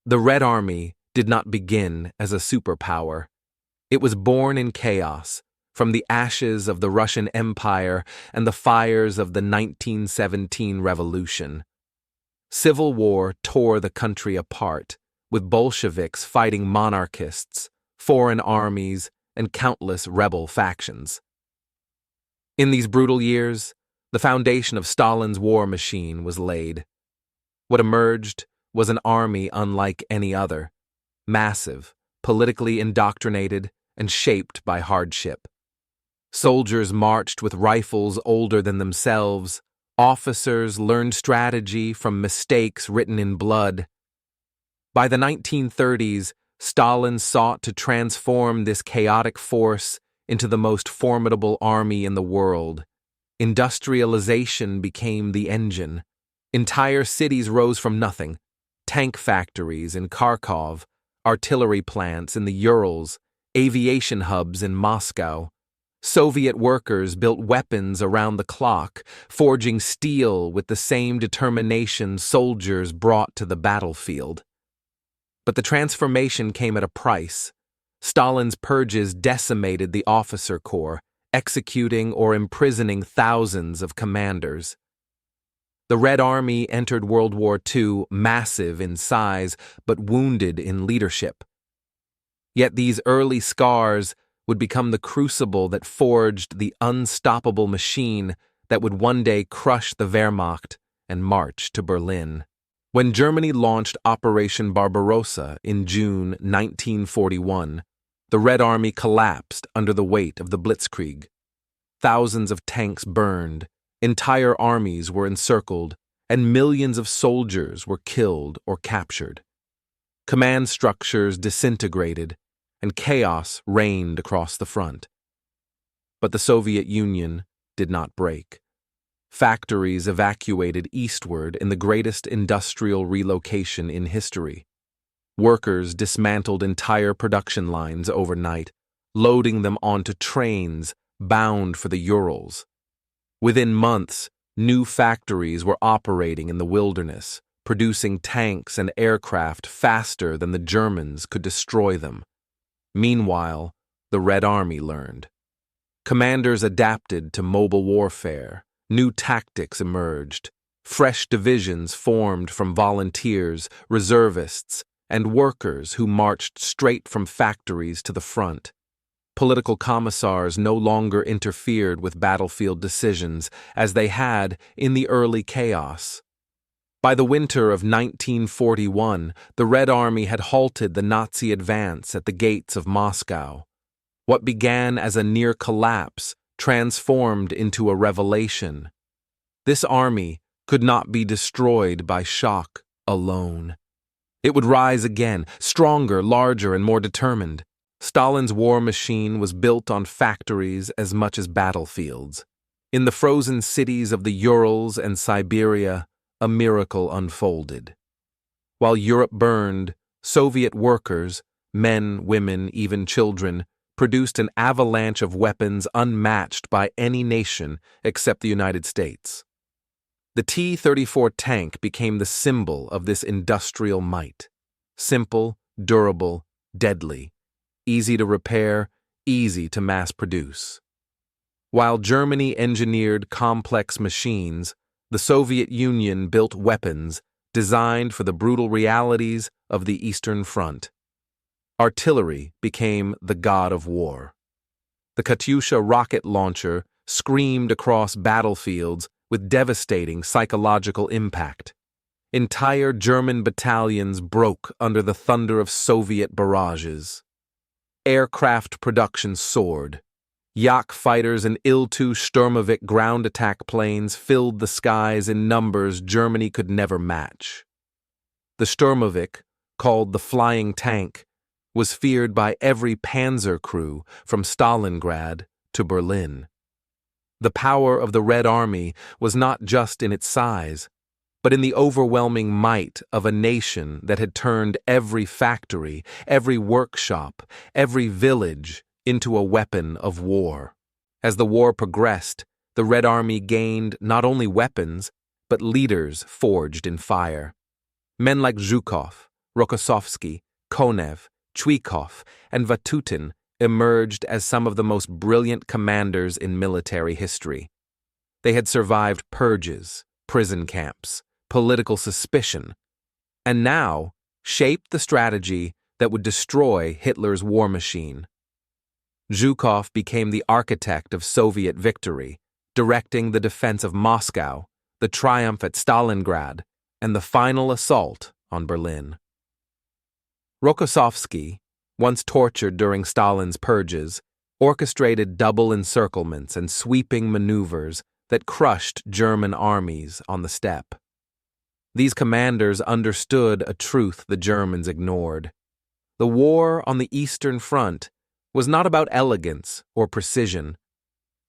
The Red Army did not begin as a superpower. It was born in chaos, from the ashes of the Russian Empire and the fires of the 1917 revolution. Civil war tore the country apart, with Bolsheviks fighting monarchists, foreign armies, and countless rebel factions. In these brutal years, the foundation of Stalin's war machine was laid. What emerged was an army unlike any other, massive, politically indoctrinated, and shaped by hardship. Soldiers marched with rifles older than themselves. Officers learned strategy from mistakes written in blood. By the 1930s, Stalin sought to transform this chaotic force into the most formidable army in the world. Industrialization became the engine. Entire cities rose from nothing. Tank factories in Kharkov, artillery plants in the Urals, aviation hubs in Moscow. Soviet workers built weapons around the clock, forging steel with the same determination soldiers brought to the battlefield. But the transformation came at a price. Stalin's purges decimated the officer corps, executing or imprisoning thousands of commanders. The Red Army entered World War II massive in size but wounded in leadership. Yet these early scars would become the crucible that forged the unstoppable machine that would one day crush the Wehrmacht and march to Berlin. When Germany launched Operation Barbarossa in June 1941, the Red Army collapsed under the weight of the Blitzkrieg. Thousands of tanks burned, entire armies were encircled, and millions of soldiers were killed or captured. Command structures disintegrated, and chaos reigned across the front. But the Soviet Union did not break. Factories evacuated eastward in the greatest industrial relocation in history. Workers dismantled entire production lines overnight, loading them onto trains bound for the Urals. Within months, new factories were operating in the wilderness, producing tanks and aircraft faster than the Germans could destroy them. Meanwhile, the Red Army learned. Commanders adapted to mobile warfare. New tactics emerged. Fresh divisions formed from volunteers, reservists, and workers who marched straight from factories to the front. Political commissars no longer interfered with battlefield decisions as they had in the early chaos. By the winter of 1941, the Red Army had halted the Nazi advance at the gates of Moscow. What began as a near collapse transformed into a revelation. This army could not be destroyed by shock alone. It would rise again, stronger, larger, and more determined. Stalin's war machine was built on factories as much as battlefields. In the frozen cities of the Urals and Siberia, a miracle unfolded. While Europe burned, Soviet workers, men, women, even children, produced an avalanche of weapons unmatched by any nation except the United States. The T-34 tank became the symbol of this industrial might. Simple, durable, deadly. Easy to repair, easy to mass produce. While Germany engineered complex machines, the Soviet Union built weapons designed for the brutal realities of the Eastern Front. Artillery became the god of war. The Katyusha rocket launcher screamed across battlefields with devastating psychological impact. Entire German battalions broke under the thunder of Soviet barrages. Aircraft production soared. Yak fighters and Il-2 Sturmovik ground attack planes filled the skies in numbers Germany could never match. The Sturmovik, called the flying tank, was feared by every panzer crew from Stalingrad to Berlin. The power of the Red Army was not just in its size, but in the overwhelming might of a nation that had turned every factory, every workshop, every village into a weapon of war. As the war progressed, the Red Army gained not only weapons, but leaders forged in fire. Men like Zhukov, Rokossovsky, Konev, Chuikov, and Vatutin emerged as some of the most brilliant commanders in military history. They had survived purges, prison camps, political suspicion, and now shaped the strategy that would destroy Hitler's war machine. Zhukov became the architect of Soviet victory, directing the defense of Moscow, the triumph at Stalingrad, and the final assault on Berlin. Rokossovsky, once tortured during Stalin's purges, orchestrated double encirclements and sweeping maneuvers that crushed German armies on the steppe. These commanders understood a truth the Germans ignored. The war on the Eastern Front was not about elegance or precision.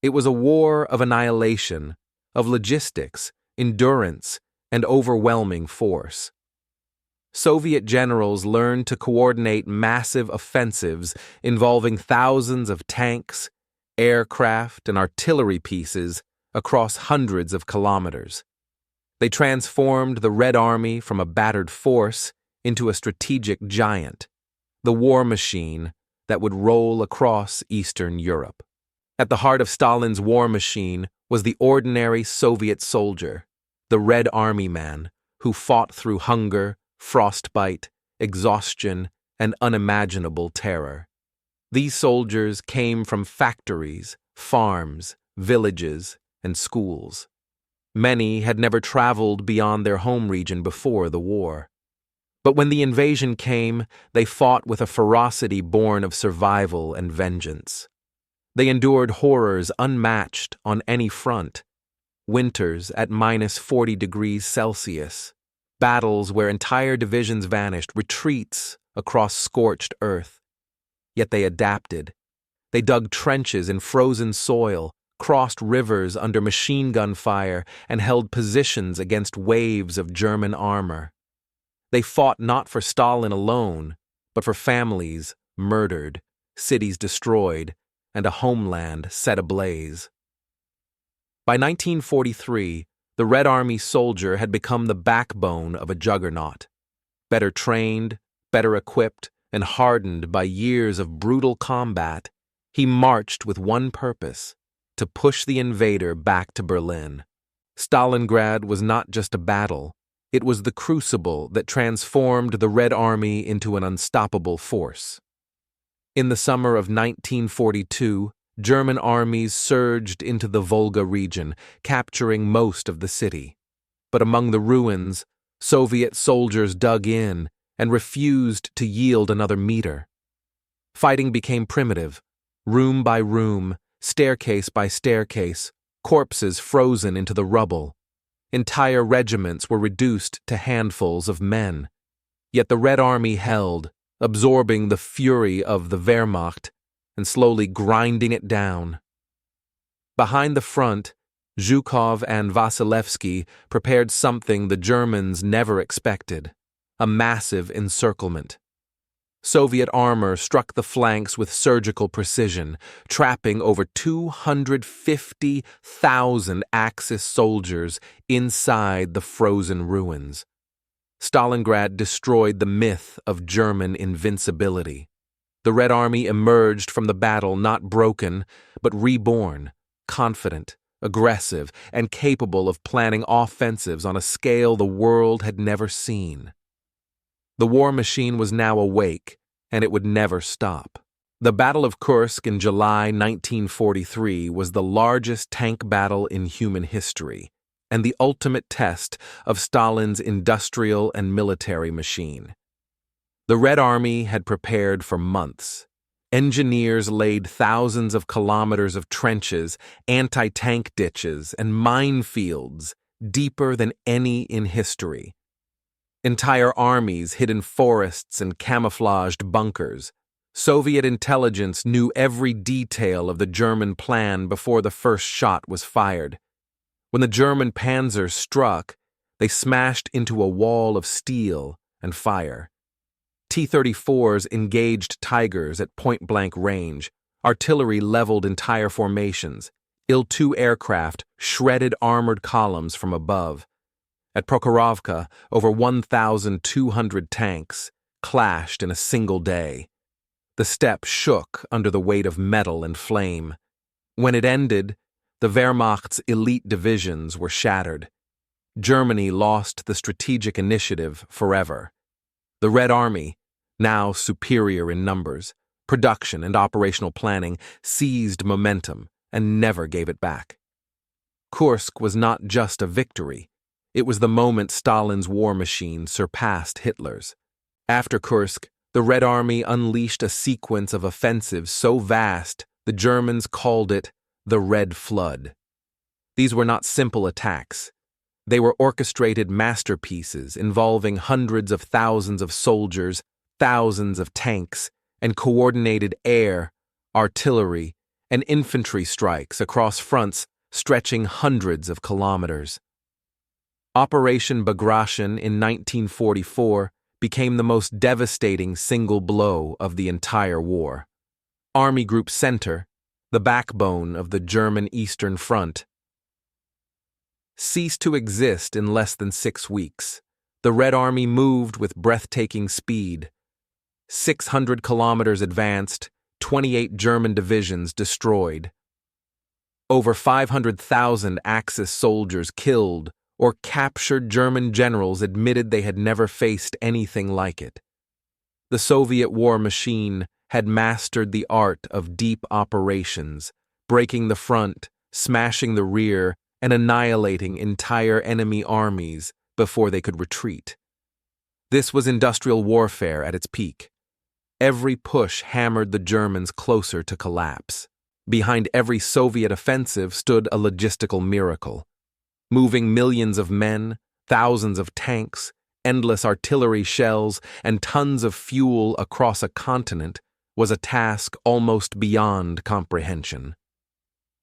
It was a war of annihilation, of logistics, endurance, and overwhelming force. Soviet generals learned to coordinate massive offensives involving thousands of tanks, aircraft, and artillery pieces across hundreds of kilometers. They transformed the Red Army from a battered force into a strategic giant, the war machine that would roll across Eastern Europe. At the heart of Stalin's war machine was the ordinary Soviet soldier, the Red Army man, who fought through hunger, frostbite, exhaustion, and unimaginable terror. These soldiers came from factories, farms, villages, and schools. Many had never traveled beyond their home region before the war. But when the invasion came, they fought with a ferocity born of survival and vengeance. They endured horrors unmatched on any front. Winters at -40 degrees Celsius, battles where entire divisions vanished, retreats across scorched earth. Yet they adapted. They dug trenches in frozen soil, crossed rivers under machine gun fire, and held positions against waves of German armor. They fought not for Stalin alone, but for families murdered, cities destroyed, and a homeland set ablaze. By 1943, the Red Army soldier had become the backbone of a juggernaut. Better trained, better equipped, and hardened by years of brutal combat, he marched with one purpose: to push the invader back to Berlin. Stalingrad was not just a battle, it was the crucible that transformed the Red Army into an unstoppable force. In the summer of 1942, German armies surged into the Volga region, capturing most of the city. But among the ruins, Soviet soldiers dug in and refused to yield another meter. Fighting became primitive, room by room, staircase by staircase, corpses frozen into the rubble. Entire regiments were reduced to handfuls of men. Yet the Red Army held, absorbing the fury of the Wehrmacht and slowly grinding it down. Behind the front, Zhukov and Vasilevsky prepared something the Germans never expected: a massive encirclement. Soviet armor struck the flanks with surgical precision, trapping over 250,000 Axis soldiers inside the frozen ruins. Stalingrad destroyed the myth of German invincibility. The Red Army emerged from the battle not broken, but reborn, confident, aggressive, and capable of planning offensives on a scale the world had never seen. The war machine was now awake, and it would never stop. The Battle of Kursk in July 1943 was the largest tank battle in human history, and the ultimate test of Stalin's industrial and military machine. The Red Army had prepared for months. Engineers laid thousands of kilometers of trenches, anti-tank ditches, and minefields deeper than any in history. Entire armies hid in forests and camouflaged bunkers. Soviet intelligence knew every detail of the German plan before the first shot was fired. When the German panzers struck, they smashed into a wall of steel and fire. T-34s engaged Tigers at point-blank range. Artillery leveled entire formations. Il-2 aircraft shredded armored columns from above. At Prokhorovka, over 1,200 tanks clashed in a single day. The steppe shook under the weight of metal and flame. When it ended, the Wehrmacht's elite divisions were shattered. Germany lost the strategic initiative forever. The Red Army, now superior in numbers, production, and operational planning, seized momentum and never gave it back. Kursk was not just a victory. It was the moment Stalin's war machine surpassed Hitler's. After Kursk, the Red Army unleashed a sequence of offensives so vast the Germans called it the Red Flood. These were not simple attacks. They were orchestrated masterpieces involving hundreds of thousands of soldiers, thousands of tanks, and coordinated air, artillery, and infantry strikes across fronts stretching hundreds of kilometers. Operation Bagration in 1944 became the most devastating single blow of the entire war. Army Group Center, the backbone of the German Eastern Front, ceased to exist in less than 6 weeks. The Red Army moved with breathtaking speed. 600 kilometers advanced, 28 German divisions destroyed. Over 500,000 Axis soldiers killed or captured. German generals admitted they had never faced anything like it. The Soviet war machine had mastered the art of deep operations, breaking the front, smashing the rear, and annihilating entire enemy armies before they could retreat. This was industrial warfare at its peak. Every push hammered the Germans closer to collapse. Behind every Soviet offensive stood a logistical miracle. Moving millions of men, thousands of tanks, endless artillery shells, and tons of fuel across a continent was a task almost beyond comprehension.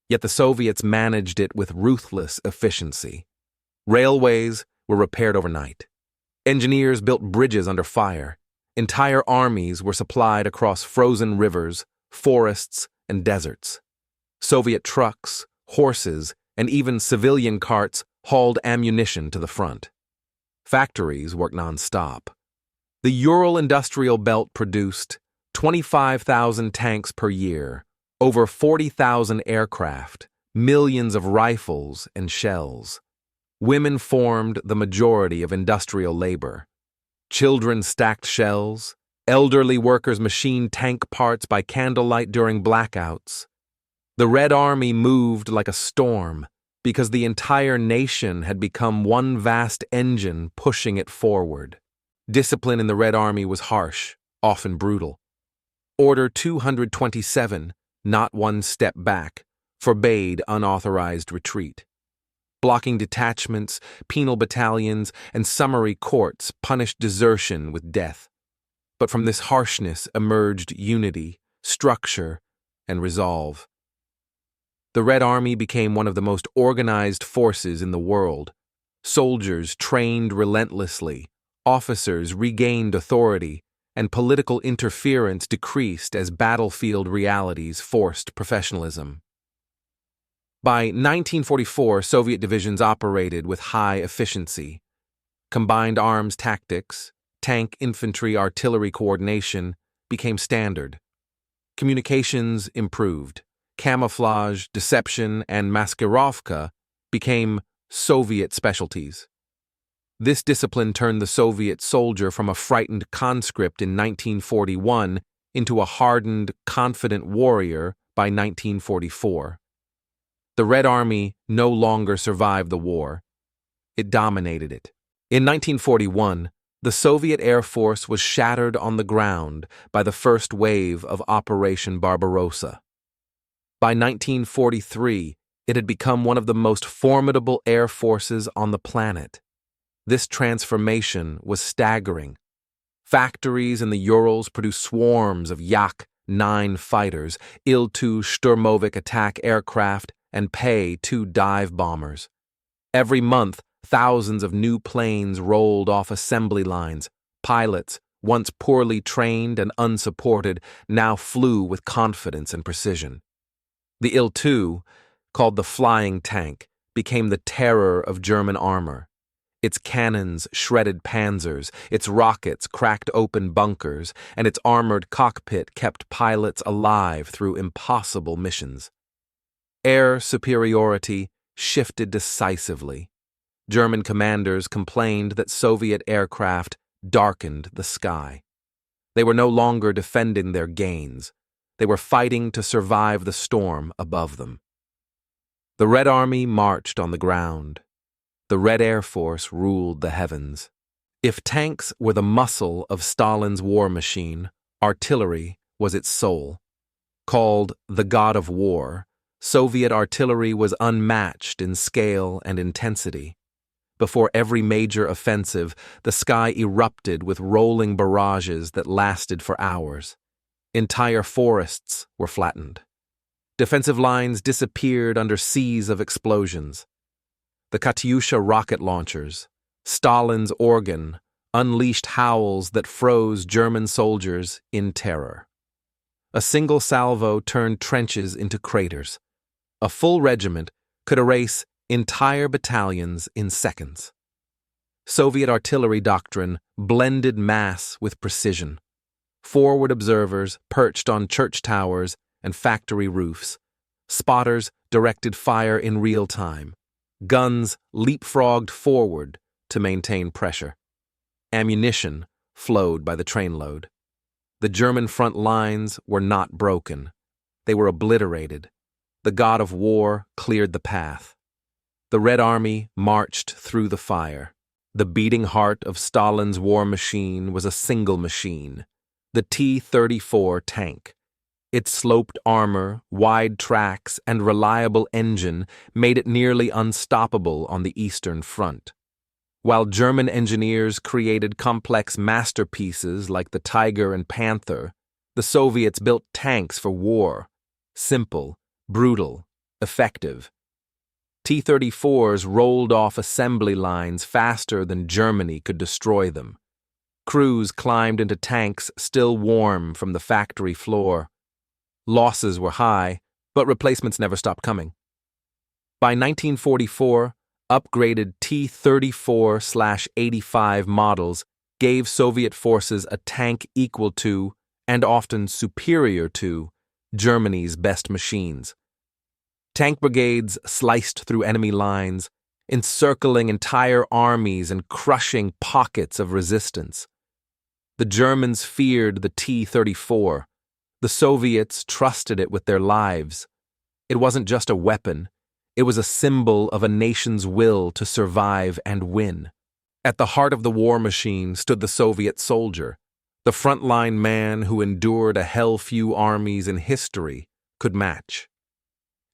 Yet the Soviets managed it with ruthless efficiency. Railways were repaired overnight. Engineers built bridges under fire. Entire armies were supplied across frozen rivers, forests, and deserts. Soviet trucks, horses, and even civilian carts hauled ammunition to the front. Factories worked non-stop. The Ural industrial belt produced 25,000 tanks per year, over 40,000 aircraft, millions of rifles and shells. Women formed the majority of industrial labor. Children stacked shells. Elderly workers machined tank parts by candlelight during blackouts. The Red Army moved like a storm because the entire nation had become one vast engine pushing it forward. Discipline in the Red Army was harsh, often brutal. Order 227, not one step back, forbade unauthorized retreat. Blocking detachments, penal battalions, and summary courts punished desertion with death. But from this harshness emerged unity, structure, and resolve. The Red Army became one of the most organized forces in the world. Soldiers trained relentlessly, officers regained authority, and political interference decreased as battlefield realities forced professionalism. By 1944, Soviet divisions operated with high efficiency. Combined arms tactics, tank, infantry, artillery coordination became standard. Communications improved. Camouflage, deception, and maskirovka became Soviet specialties. This discipline turned the Soviet soldier from a frightened conscript in 1941 into a hardened, confident warrior by 1944. The Red Army no longer survived the war. It dominated it. In 1941, the Soviet Air Force was shattered on the ground by the first wave of Operation Barbarossa. By 1943, it had become one of the most formidable air forces on the planet. This transformation was staggering. Factories in the Urals produced swarms of Yak-9 fighters, Il-2 Sturmovik attack aircraft, and Pei-2 dive bombers. Every month, thousands of new planes rolled off assembly lines. Pilots, once poorly trained and unsupported, now flew with confidence and precision. The Il-2, called the flying tank, became the terror of German armor. Its cannons shredded panzers, its rockets cracked open bunkers, and its armored cockpit kept pilots alive through impossible missions. Air superiority shifted decisively. German commanders complained that Soviet aircraft darkened the sky. They were no longer defending their gains. They were fighting to survive the storm above them. The Red Army marched on the ground. The Red Air Force ruled the heavens. If tanks were the muscle of Stalin's war machine, artillery was its soul. Called the God of War, Soviet artillery was unmatched in scale and intensity. Before every major offensive, the sky erupted with rolling barrages that lasted for hours. Entire forests were flattened. Defensive lines disappeared under seas of explosions. The Katyusha rocket launchers, Stalin's organ, unleashed howls that froze German soldiers in terror. A single salvo turned trenches into craters. A full regiment could erase entire battalions in seconds. Soviet artillery doctrine blended mass with precision. Forward observers perched on church towers and factory roofs. Spotters directed fire in real time. Guns leapfrogged forward to maintain pressure. Ammunition flowed by the trainload. The German front lines were not broken. They were obliterated. The God of War cleared the path. The Red Army marched through the fire. The beating heart of Stalin's war machine was a single machine, the T-34 tank. Its sloped armor, wide tracks, and reliable engine made it nearly unstoppable on the Eastern Front. While German engineers created complex masterpieces like the Tiger and Panther, the Soviets built tanks for war, simple, brutal, effective. T-34s rolled off assembly lines faster than Germany could destroy them. Crews climbed into tanks still warm from the factory floor. Losses were high, but replacements never stopped coming. By 1944, upgraded T-34/85 models gave Soviet forces a tank equal to, and often superior to, Germany's best machines. Tank brigades sliced through enemy lines, encircling entire armies and crushing pockets of resistance. The Germans feared the T-34. The Soviets trusted it with their lives. It wasn't just a weapon. It was a symbol of a nation's will to survive and win. At the heart of the war machine stood the Soviet soldier, the frontline man who endured a hell few armies in history could match.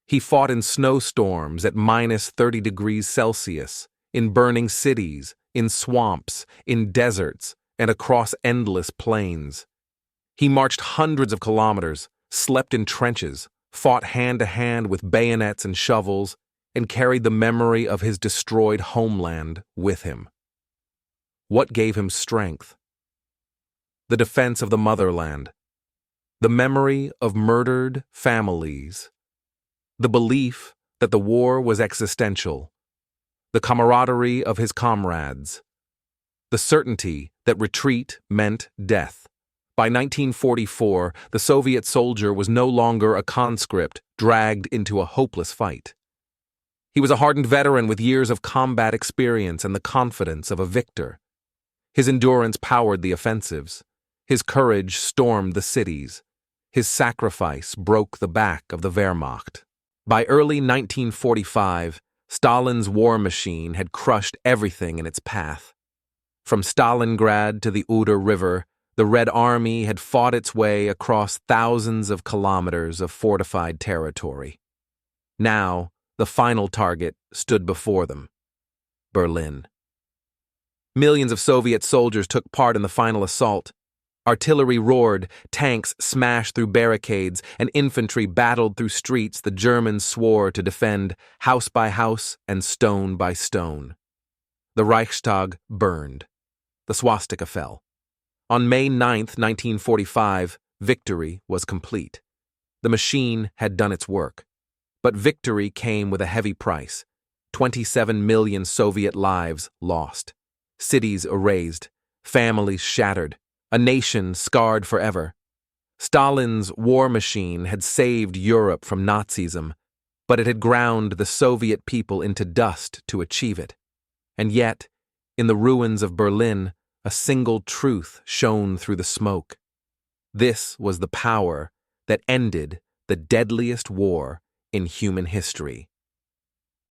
He fought in snowstorms at minus 30 degrees Celsius, in burning cities, in swamps, in deserts, and across endless plains. He marched hundreds of kilometers, slept in trenches, fought hand-to-hand with bayonets and shovels, and carried the memory of his destroyed homeland with him. What gave him strength? The defense of the motherland, the memory of murdered families, the belief that the war was existential, the camaraderie of his comrades, the certainty that retreat meant death. By 1944, the Soviet soldier was no longer a conscript dragged into a hopeless fight. He was a hardened veteran with years of combat experience and the confidence of a victor. His endurance powered the offensives. His courage stormed the cities. His sacrifice broke the back of the Wehrmacht. By early 1945, Stalin's war machine had crushed everything in its path. From Stalingrad to the Oder River, the Red Army had fought its way across thousands of kilometers of fortified territory. Now, the final target stood before them: Berlin. Millions of Soviet soldiers took part in the final assault. Artillery roared, tanks smashed through barricades, and infantry battled through streets the Germans swore to defend house by house and stone by stone. The Reichstag burned. The swastika fell. On May 9, 1945, victory was complete. The machine had done its work. But victory came with a heavy price. 27 million Soviet lives lost, cities erased, families shattered, a nation scarred forever. Stalin's war machine had saved Europe from Nazism, but it had ground the Soviet people into dust to achieve it. And yet, in the ruins of Berlin, a single truth shone through the smoke. This was the power that ended the deadliest war in human history.